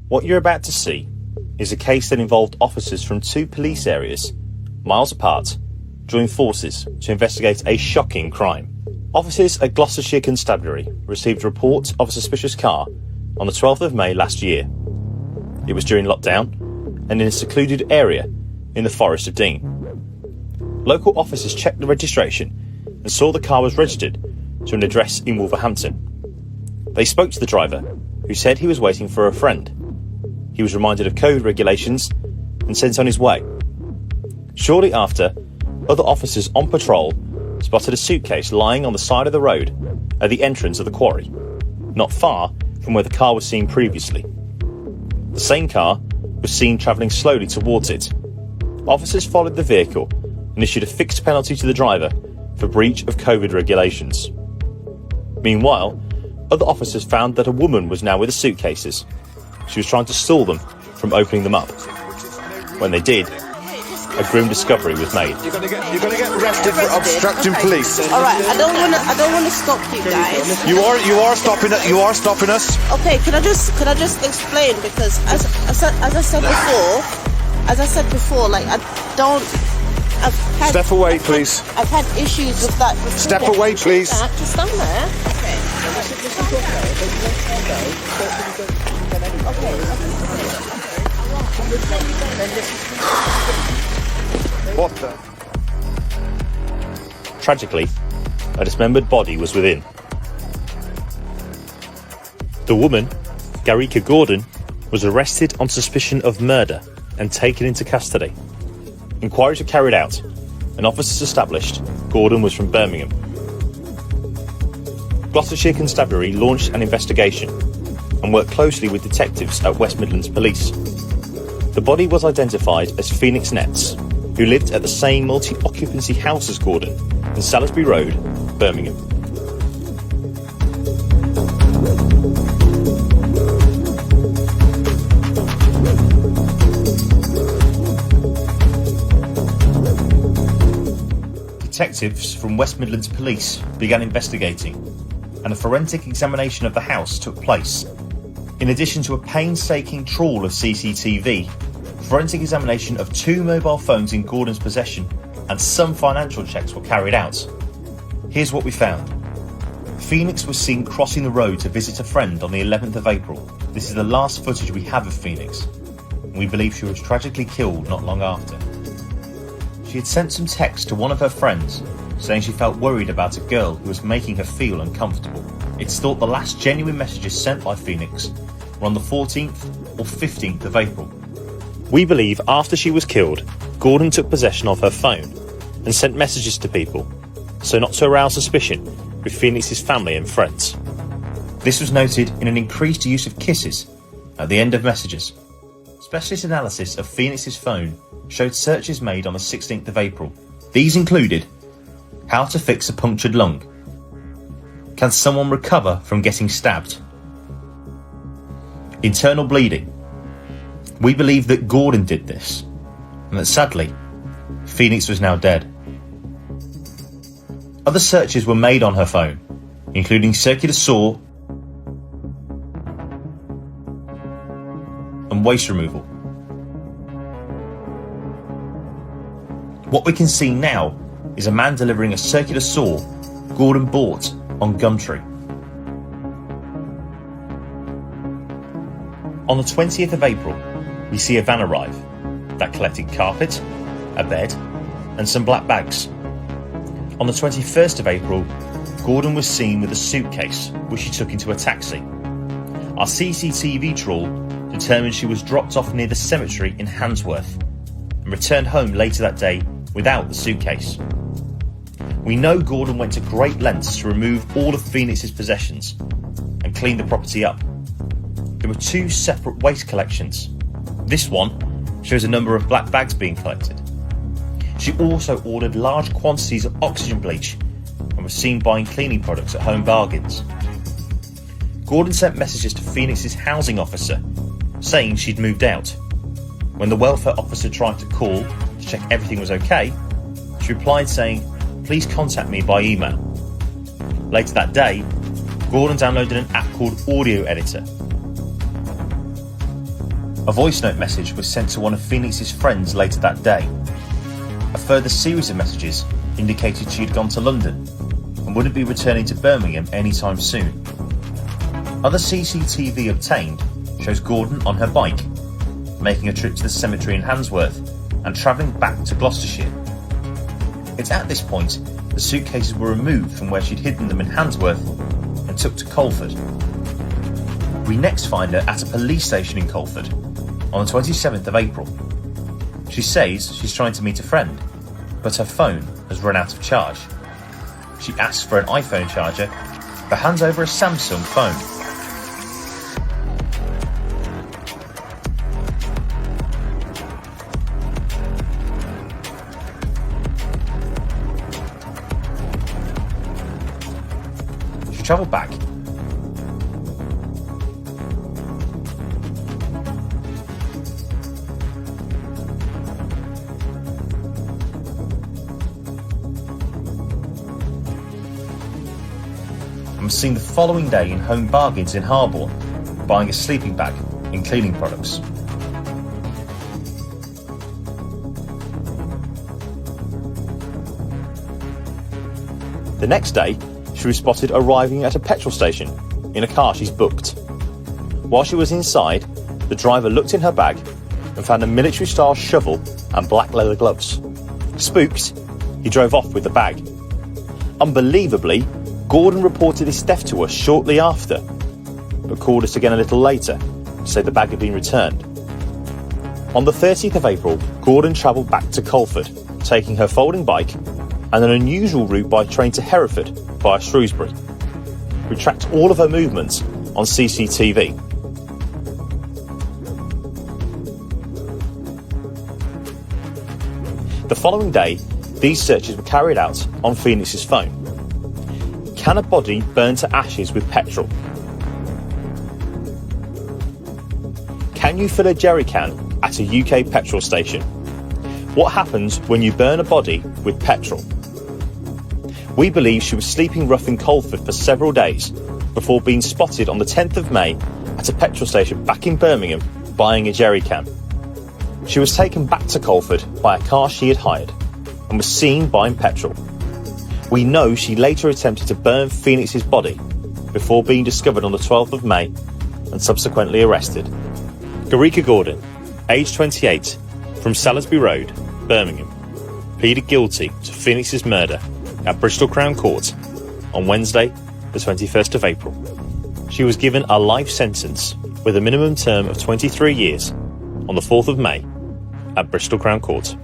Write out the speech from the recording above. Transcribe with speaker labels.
Speaker 1: What you're about to see is a case that involved officers from two police areas, miles apart, joined forces to investigate a shocking crime. Officers at Gloucestershire Constabulary received a report of a suspicious car on the 12th of May last year. It was during lockdown and in a secluded area in the Forest of Dean. Local officers checked the registration and saw the car was registered to an address in Wolverhampton. They spoke to the driver, who said he was waiting for a friend. He was reminded of COVID regulations and sent on his way. Shortly after, other officers on patrol spotted a suitcase lying on the side of the road at the entrance of the quarry, not far from where the car was seen previously. The same car was seen travelling slowly towards it. Officers followed the vehicle and issued a fixed penalty to the driver for breach of COVID regulations. Meanwhile, other officers found that a woman was now with the suitcases. She was trying to stall them from opening them up. When they did, a grim discovery was made.
Speaker 2: You're gonna get arrested for obstructing police.
Speaker 3: All right, I don't want to stop you guys.
Speaker 2: You are stopping it. You are stopping us.
Speaker 3: Okay, can I just explain, because as I said before, like I've had.
Speaker 2: Step away, please.
Speaker 3: I've had issues with that.
Speaker 2: Step away, please.
Speaker 3: Just stand there. Okay.
Speaker 2: What the?
Speaker 1: Tragically, a dismembered body was within. The woman, Garecca Gordon, was arrested on suspicion of murder and taken into custody. Inquiries were carried out, and officers established Gordon was from Birmingham. Gloucestershire Constabulary launched an investigation and worked closely with detectives at West Midlands Police. The body was identified as Phoenix Nets, who lived at the same multi-occupancy house as Gordon in Salisbury Road, Birmingham. Detectives from West Midlands Police began investigating, and a forensic examination of the house took place. In addition to a painstaking trawl of CCTV, forensic examination of 2 mobile phones in Gordon's possession and some financial checks were carried out. Here's what we found. Phoenix was seen crossing the road to visit a friend on the 11th of April. This is the last footage we have of Phoenix, and we believe she was tragically killed not long after. She had sent some text to one of her friends saying she felt worried about a girl who was making her feel uncomfortable. It's thought the last genuine messages sent by Phoenix were on the 14th or 15th of April. We believe after she was killed, Gordon took possession of her phone and sent messages to people, so not to arouse suspicion with Phoenix's family and friends. This was noted in an increased use of kisses at the end of messages. Specialist analysis of Phoenix's phone showed searches made on the 16th of April. These included: how to fix a punctured lung, can someone recover from getting stabbed, internal bleeding. We believe that Gordon did this, and that sadly, Phoenix was now dead. Other searches were made on her phone, including circular saw and waste removal. What we can see now is a man delivering a circular saw Gordon bought on Gumtree. On the 20th of April, we see a van arrive that collected carpet, a bed, and some black bags. On the 21st of April, Gordon was seen with a suitcase, which she took into a taxi. Our CCTV trawl determined she was dropped off near the cemetery in Handsworth and returned home later that day without the suitcase. We know Gordon went to great lengths to remove all of Phoenix's possessions and clean the property up. There were 2 separate waste collections. This one shows a number of black bags being collected. She also ordered large quantities of oxygen bleach and was seen buying cleaning products at Home Bargains. Gordon sent messages to Phoenix's housing officer saying she'd moved out. When the welfare officer tried to call to check everything was okay, she replied saying, "Please contact me by email." Later that day, Gordon downloaded an app called Audio Editor. A voice note message was sent to one of Phoenix's friends later that day. A further series of messages indicated she had gone to London and wouldn't be returning to Birmingham anytime soon. Other CCTV obtained shows Gordon on her bike, making a trip to the cemetery in Handsworth and travelling back to Gloucestershire. It's at this point the suitcases were removed from where she'd hidden them in Handsworth and took to Colford. We next find her at a police station in Colford on the 27th of April. She says she's trying to meet a friend, but her phone has run out of charge. She asks for an iPhone charger, but hands over a Samsung phone. She travelled back. And was seen the following day in Home Bargains in Harborne, buying a sleeping bag and cleaning products. The next day, she was spotted arriving at a petrol station in a car she's booked. While she was inside, the driver looked in her bag and found a military-style shovel and black leather gloves. Spooked, he drove off with the bag. Unbelievably, Gordon reported his theft to us shortly after, but called us again a little later to say the bag had been returned. On the 30th of April, Gordon travelled back to Colford, taking her folding bike and an unusual route by train to Hereford via Shrewsbury. We tracked all of her movements on CCTV. The following day, these searches were carried out on Phoenix's phone. Can a body burn to ashes with petrol? Can you fill a jerry can at a UK petrol station? What happens when you burn a body with petrol? We believe she was sleeping rough in Colford for several days before being spotted on the 10th of May at a petrol station back in Birmingham buying a jerry can. She was taken back to Colford by a car she had hired and was seen buying petrol. We know she later attempted to burn Phoenix's body before being discovered on the 12th of May and subsequently arrested. Garecca Gordon, aged 28, from Salisbury Road, Birmingham, pleaded guilty to Phoenix's murder at Bristol Crown Court on Wednesday, the 21st of April. She was given a life sentence with a minimum term of 23 years on the 4th of May at Bristol Crown Court.